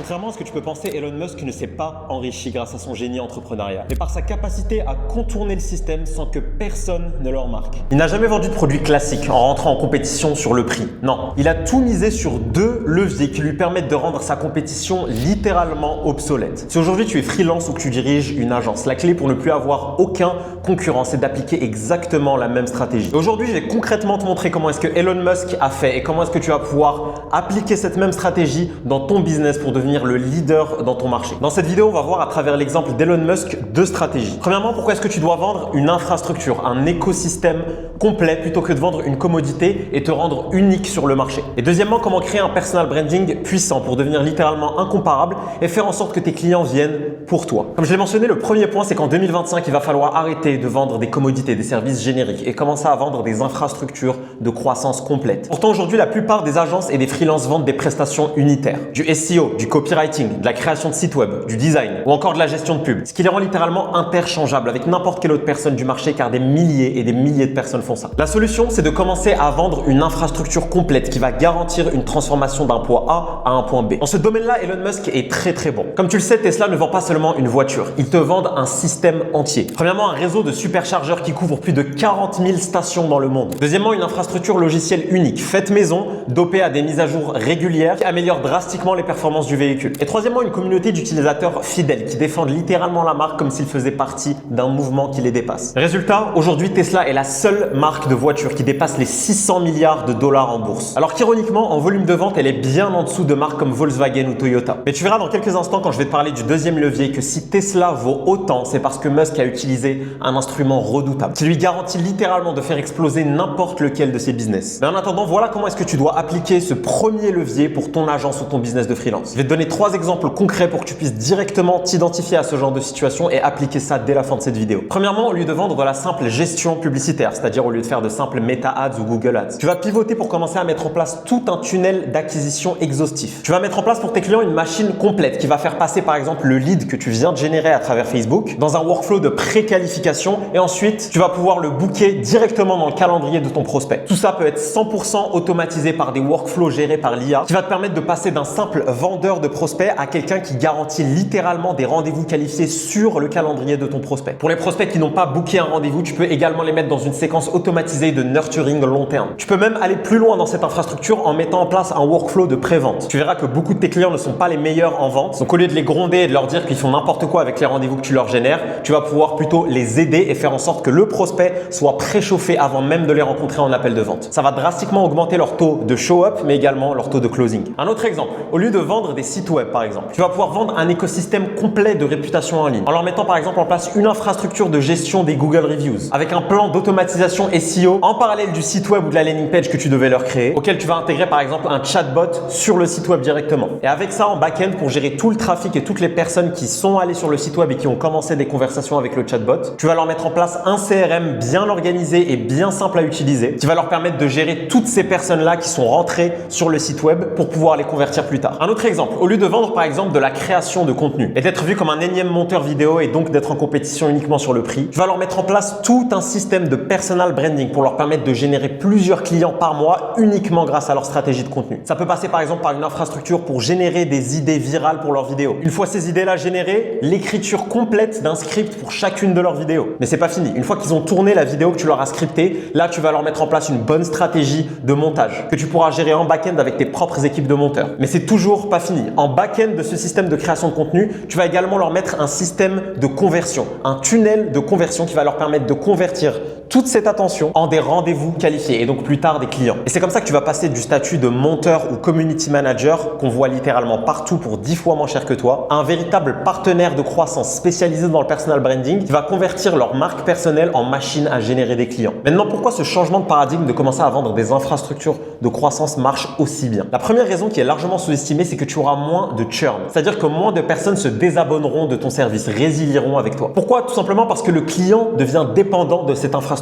Contrairement à ce que tu peux penser, Elon Musk ne s'est pas enrichi grâce à son génie entrepreneurial, mais par sa capacité à contourner le système sans que personne ne le remarque. Il n'a jamais vendu de produits classiques en rentrant en compétition sur le prix. Non, il a tout misé sur deux leviers qui lui permettent de rendre sa compétition littéralement obsolète. Si aujourd'hui tu es freelance ou que tu diriges une agence, la clé pour ne plus avoir aucun concurrent, c'est d'appliquer exactement la même stratégie. Aujourd'hui, je vais concrètement te montrer comment est-ce que Elon Musk a fait et comment est-ce que tu vas pouvoir appliquer cette même stratégie dans ton business pour devenir le leader dans ton marché. Dans cette vidéo, on va voir à travers l'exemple d'Elon Musk deux stratégies. Premièrement, pourquoi est-ce que tu dois vendre une infrastructure, un écosystème complet plutôt que de vendre une commodité et te rendre unique sur le marché. Et deuxièmement, comment créer un personal branding puissant pour devenir littéralement incomparable et faire en sorte que tes clients viennent pour toi. Comme je l'ai mentionné, le premier point, c'est qu'en 2025, il va falloir arrêter de vendre des commodités, des services génériques et commencer à vendre des infrastructures de croissance complète. Pourtant, aujourd'hui, la plupart des agences et des freelances vendent des prestations unitaires, du SEO, du copywriting, de la création de sites web, du design ou encore de la gestion de pub. Ce qui les rend littéralement interchangeables avec n'importe quelle autre personne du marché car des milliers et des milliers de personnes font ça. La solution, c'est de commencer à vendre une infrastructure complète qui va garantir une transformation d'un point A à un point B. Dans ce domaine-là, Elon Musk est très bon. Comme tu le sais, Tesla ne vend pas seulement une voiture, ils te vendent un système entier. Premièrement, un réseau de superchargeurs qui couvre plus de 40 000 stations dans le monde. Deuxièmement, une infrastructure logicielle unique, faite maison, dopée à des mises à jour régulières qui améliorent drastiquement les performances du véhicule. Et troisièmement, une communauté d'utilisateurs fidèles qui défendent littéralement la marque comme s'ils faisaient partie d'un mouvement qui les dépasse. Résultat, aujourd'hui, Tesla est la seule marque de voiture qui dépasse les 600 milliards de dollars en bourse. Alors qu'ironiquement, en volume de vente, elle est bien en dessous de marques comme Volkswagen ou Toyota. Mais tu verras dans quelques instants quand je vais te parler du deuxième levier que si Tesla vaut autant, c'est parce que Musk a utilisé un instrument redoutable qui lui garantit littéralement de faire exploser n'importe lequel de ses business. Mais en attendant, voilà comment est-ce que tu dois appliquer ce premier levier pour ton agence ou ton business de freelance. Je vais te donner 3 exemples concrets pour que tu puisses directement t'identifier à ce genre de situation et appliquer ça dès la fin de cette vidéo. Premièrement, au lieu de vendre de la simple gestion publicitaire, c'est-à-dire au lieu de faire de simples Meta Ads ou Google Ads, tu vas pivoter pour commencer à mettre en place tout un tunnel d'acquisition exhaustif. Tu vas mettre en place pour tes clients une machine complète qui va faire passer par exemple le lead que tu viens de générer à travers Facebook dans un workflow de préqualification et ensuite tu vas pouvoir le booker directement dans le calendrier de ton prospect. Tout ça peut être 100% automatisé par des workflows gérés par l'IA qui va te permettre de passer d'un simple vendeur de prospects à quelqu'un qui garantit littéralement des rendez-vous qualifiés sur le calendrier de ton prospect. Pour les prospects qui n'ont pas booké un rendez-vous, tu peux également les mettre dans une séquence automatisée de nurturing long terme. Tu peux même aller plus loin dans cette infrastructure en mettant en place un workflow de pré-vente. Tu verras que beaucoup de tes clients ne sont pas les meilleurs en vente. Donc au lieu de les gronder et de leur dire qu'ils font n'importe quoi avec les rendez-vous que tu leur génères, tu vas pouvoir plutôt les aider et faire en sorte que le prospect soit préchauffé avant même de les rencontrer en appel de vente. Ça va drastiquement augmenter leur taux de show-up mais également leur taux de closing. Un autre exemple, au lieu de vendre des sites web par exemple, tu vas pouvoir vendre un écosystème complet de réputation en ligne en leur mettant par exemple en place une infrastructure de gestion des Google Reviews avec un plan d'automatisation SEO en parallèle du site web ou de la landing page que tu devais leur créer, auquel tu vas intégrer par exemple un chatbot sur le site web directement. Et avec ça en back-end pour gérer tout le trafic et toutes les personnes qui sont allées sur le site web et qui ont commencé des conversations avec le chatbot, tu vas leur mettre en place un CRM bien organisé et bien simple à utiliser qui va leur permettre de gérer toutes ces personnes-là qui sont rentrées sur le site web pour pouvoir les convertir plus tard. Un autre exemple, au lieu de vendre par exemple de la création de contenu et d'être vu comme un énième monteur vidéo et donc d'être en compétition uniquement sur le prix, tu vas leur mettre en place tout un système de personal branding pour leur permettre de générer plusieurs clients par mois uniquement grâce à leur stratégie de contenu. Ça peut passer par exemple par une infrastructure pour générer des idées virales pour leurs vidéos. Une fois ces idées-là générées, l'écriture complète d'un script pour chacune de leurs vidéos. Mais c'est pas fini. Une fois qu'ils ont tourné la vidéo que tu leur as scriptée, là tu vas leur mettre en place une bonne stratégie de montage que tu pourras gérer en back-end avec tes propres équipes de monteurs. Mais c'est toujours pas fini. En back-end de ce système de création de contenu, tu vas également leur mettre un système de conversion, un tunnel de conversion qui va leur permettre de convertir toute cette attention en des rendez-vous qualifiés et donc plus tard des clients. Et c'est comme ça que tu vas passer du statut de monteur ou community manager qu'on voit littéralement partout pour 10 fois moins cher que toi à un véritable partenaire de croissance spécialisé dans le personal branding qui va convertir leur marque personnelle en machine à générer des clients. Maintenant, pourquoi ce changement de paradigme de commencer à vendre des infrastructures de croissance marche aussi bien? La première raison qui est largement sous-estimée, c'est que tu auras moins de churn. C'est-à-dire que moins de personnes se désabonneront de ton service, résilieront avec toi. Pourquoi? Tout simplement parce que le client devient dépendant de cette infrastructure.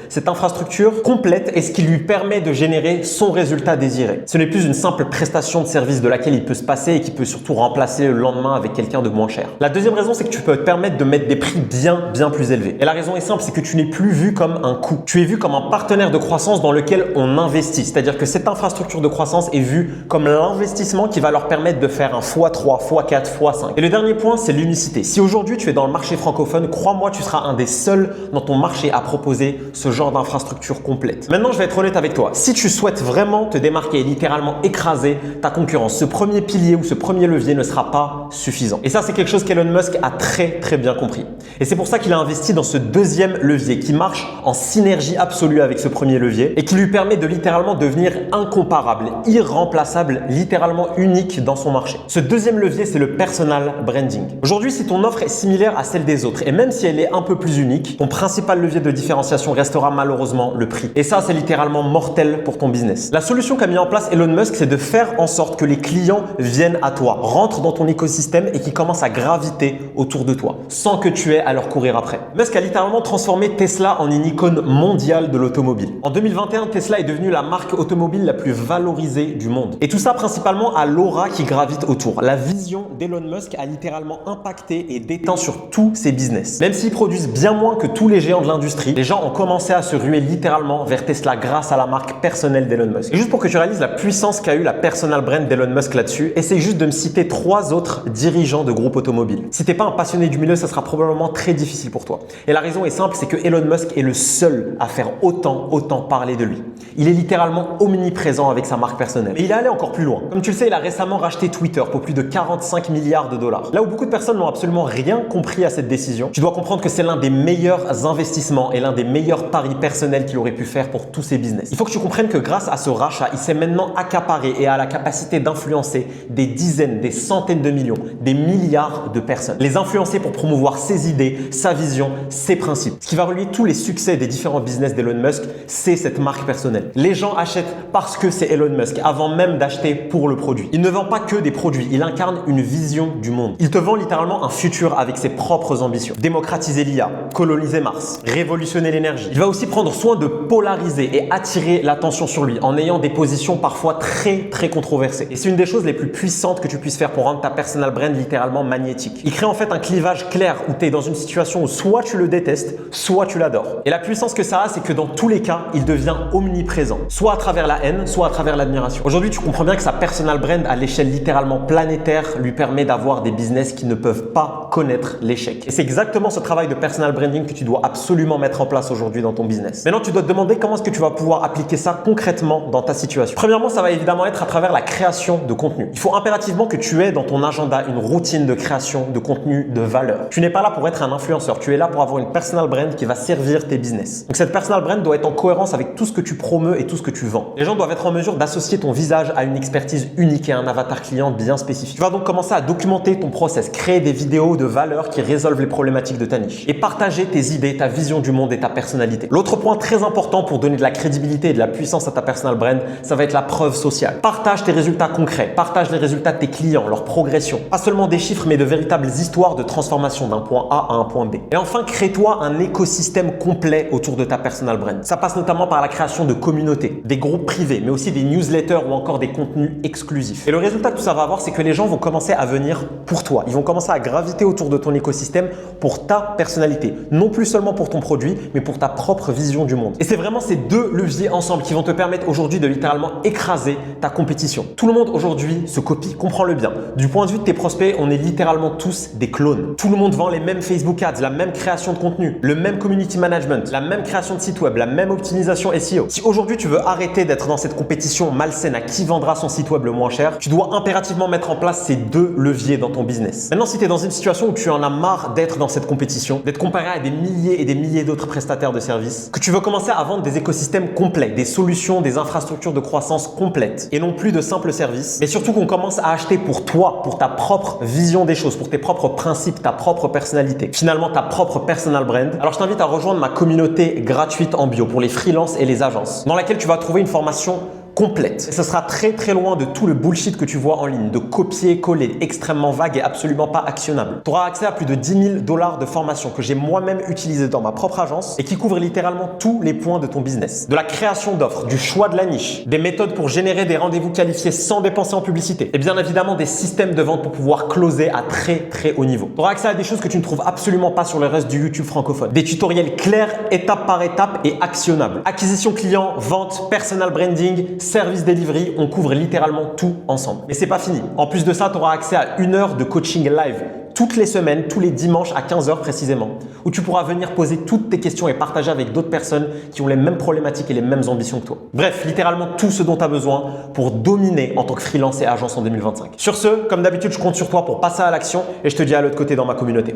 Cette infrastructure complète est ce qui lui permet de générer son résultat désiré. Ce n'est plus une simple prestation de service de laquelle il peut se passer et qui peut surtout remplacer le lendemain avec quelqu'un de moins cher. La deuxième raison, c'est que tu peux te permettre de mettre des prix bien plus élevés. Et la raison est simple, c'est que tu n'es plus vu comme un coût. Tu es vu comme un partenaire de croissance dans lequel on investit. C'est-à-dire que cette infrastructure de croissance est vue comme l'investissement qui va leur permettre de faire un x3, x4, x5. Et le dernier point, c'est l'unicité. Si aujourd'hui tu es dans le marché francophone, crois-moi, tu seras un des seuls dans ton marché à proposer ce genre d'infrastructure complète. Maintenant, je vais être honnête avec toi. Si tu souhaites vraiment te démarquer et littéralement écraser ta concurrence, ce premier pilier ou ce premier levier ne sera pas suffisant. Et ça, c'est quelque chose qu'Elon Musk a très bien compris. Et c'est pour ça qu'il a investi dans ce deuxième levier qui marche en synergie absolue avec ce premier levier et qui lui permet de littéralement devenir incomparable, irremplaçable, littéralement unique dans son marché. Ce deuxième levier, c'est le personal branding. Aujourd'hui, si ton offre est similaire à celle des autres et même si elle est un peu plus unique, ton principal levier de différenciation restera malheureusement le prix. Et ça, c'est littéralement mortel pour ton business. La solution qu'a mis en place Elon Musk, c'est de faire en sorte que les clients viennent à toi, rentrent dans ton écosystème et qui commencent à graviter autour de toi, sans que tu aies à leur courir après. Musk a littéralement transformé Tesla en une icône mondiale de l'automobile. En 2021, Tesla est devenue la marque automobile la plus valorisée du monde. Et tout ça principalement à l'aura qui gravite autour. La vision d'Elon Musk a littéralement impacté et déteint sur tous ses business. Même s'ils produisent bien moins que tous les géants de l'industrie, les gens ont commencé à se ruer littéralement vers Tesla grâce à la marque personnelle d'Elon Musk. Et juste pour que tu réalises la puissance qu'a eu la personal brand d'Elon Musk là-dessus, essaye juste de me citer 3 autres dirigeants de groupes automobiles. Si t'es pas un passionné du milieu, ça sera probablement très difficile pour toi. Et la raison est simple, c'est que Elon Musk est le seul à faire autant parler de lui. Il est littéralement omniprésent avec sa marque personnelle. Et il est allé encore plus loin. Comme tu le sais, il a récemment racheté Twitter pour plus de 45 milliards de dollars. Là où beaucoup de personnes n'ont absolument rien compris à cette décision, tu dois comprendre que c'est l'un des meilleurs investissements et l'un des meilleurs paris personnels qu'il aurait pu faire pour tous ses business. Il faut que tu comprennes que grâce à ce rachat, il s'est maintenant accaparé et a la capacité d'influencer des dizaines, des centaines de millions, des milliards de personnes. Les influencer pour promouvoir ses idées, sa vision, ses principes. Ce qui va relier tous les succès des différents business d'Elon Musk, c'est cette marque personnelle. Les gens achètent parce que c'est Elon Musk, avant même d'acheter pour le produit. Il ne vend pas que des produits, il incarne une vision du monde. Il te vend littéralement un futur avec ses propres ambitions. Démocratiser l'IA, coloniser Mars, révolutionner l'énergie. Il va aussi prendre soin de polariser et attirer l'attention sur lui en ayant des positions parfois très controversées. Et c'est une des choses les plus puissantes que tu puisses faire pour rendre ta personal brand littéralement magnétique. Il crée en fait un clivage clair où tu es dans une situation où soit tu le détestes, soit tu l'adores. Et la puissance que ça a, c'est que dans tous les cas, il devient omniprésent, soit à travers la haine, soit à travers l'admiration. Aujourd'hui, tu comprends bien que sa personal brand à l'échelle littéralement planétaire lui permet d'avoir des business qui ne peuvent pas connaître l'échec. Et c'est exactement ce travail de personal branding que tu dois absolument mettre en place aujourd'hui dans ton business. Maintenant, tu dois te demander comment est-ce que tu vas pouvoir appliquer ça concrètement dans ta situation. Premièrement, ça va évidemment être à travers la création de contenu. Il faut impérativement que tu aies dans ton agenda une routine de création de contenu de valeur. Tu n'es pas là pour être un influenceur, tu es là pour avoir une personal brand qui va servir tes business. Donc cette personal brand doit être en cohérence avec tout ce que tu promeus et tout ce que tu vends. Les gens doivent être en mesure d'associer ton visage à une expertise unique et à un avatar client bien spécifique. Tu vas donc commencer à documenter ton process, créer des vidéos de valeur qui résolvent les problématiques de ta niche et partager tes idées, ta vision du monde et ta personnalité. L'autre point très important pour donner de la crédibilité et de la puissance à ta personal brand, ça va être la preuve sociale. Partage tes résultats concrets, partage les résultats de tes clients, leur progression. Pas seulement des chiffres, mais de véritables histoires de transformation d'un point A à un point B. Et enfin, crée-toi un écosystème complet autour de ta personal brand. Ça passe notamment par la création de communautés, des groupes privés, mais aussi des newsletters ou encore des contenus exclusifs. Et le résultat que tout ça va avoir, c'est que les gens vont commencer à venir pour toi. Ils vont commencer à graviter autour de ton écosystème pour ta personnalité. Non plus seulement pour ton produit, mais pour ta propre vision du monde. Et c'est vraiment ces deux leviers ensemble qui vont te permettre aujourd'hui de littéralement écraser ta compétition. Tout le monde aujourd'hui se copie, comprends-le bien. Du point de vue de tes prospects, on est littéralement tous des clones. Tout le monde vend les mêmes Facebook Ads, la même création de contenu, le même community management, la même création de site web, la même optimisation SEO. Si aujourd'hui tu veux arrêter d'être dans cette compétition malsaine à qui vendra son site web le moins cher, tu dois impérativement mettre en place ces deux leviers dans ton business. Maintenant, si tu es dans une situation où tu en as marre d'être dans cette compétition, d'être comparé à des milliers et des milliers d'autres prestataires de services, que tu veux commencer à vendre des écosystèmes complets, des solutions, des infrastructures de croissance complètes et non plus de simples services, mais surtout qu'on commence à acheter pour toi, pour ta propre vision des choses, pour tes propres principes, ta propre personnalité, finalement ta propre personal brand, alors je t'invite à rejoindre ma communauté gratuite en bio pour les freelances et les agences, dans laquelle tu vas trouver une formation complète. Et ce sera très très loin de tout le bullshit que tu vois en ligne, de copier-coller, extrêmement vague et absolument pas actionnable. Tu auras accès à plus de 10 000 $ de formation que j'ai moi-même utilisé dans ma propre agence et qui couvre littéralement tous les points de ton business. De la création d'offres, du choix de la niche, des méthodes pour générer des rendez-vous qualifiés sans dépenser en publicité et bien évidemment des systèmes de vente pour pouvoir closer à très très haut niveau. Tu auras accès à des choses que tu ne trouves absolument pas sur le reste du YouTube francophone. Des tutoriels clairs, étape par étape et actionnables. Acquisition client, vente, personal branding, service delivery, on couvre littéralement tout ensemble. Mais c'est pas fini. En plus de ça, tu auras accès à 1 heure de coaching live toutes les semaines, tous les dimanches à 15 h précisément, où tu pourras venir poser toutes tes questions et partager avec d'autres personnes qui ont les mêmes problématiques et les mêmes ambitions que toi. Bref, littéralement tout ce dont tu as besoin pour dominer en tant que freelance et agence en 2025. Sur ce, comme d'habitude, je compte sur toi pour passer à l'action et je te dis à l'autre côté dans ma communauté.